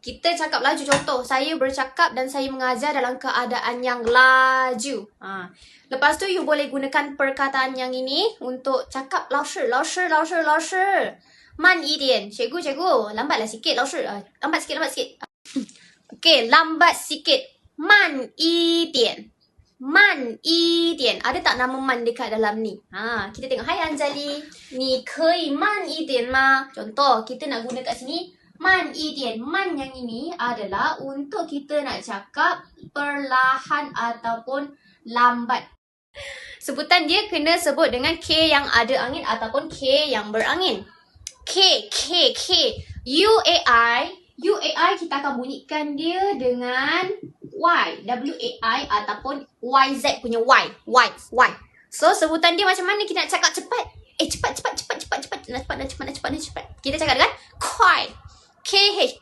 Kita cakap laju. Contoh, saya bercakap dan saya mengajar dalam keadaan yang laju. Lepas tu, you boleh gunakan perkataan yang ini untuk cakap 老师, 老师, 老师, 老师. 慢一点. Cikgu, cikgu. Lambatlah sikit, 老师. Lambat sikit, lambat sikit. Okey, lambat sikit. 慢一点. 慢一点. Ada tak nama man dekat dalam ni? Kita tengok. Hai Anjali. Ni可以慢一点吗? Contoh, kita nak guna kat sini. 慢一点. Man yang ini adalah untuk kita nak cakap perlahan ataupun lambat. Sebutan dia kena sebut dengan K yang ada angin ataupun K yang berangin. K. UAI kita akan bunyikan dia dengan Y. WAI ataupun YZ punya Y. So sebutan dia macam mana kita nak cakap cepat? Cepat. Nak cepat. Kita cakap dengan KH.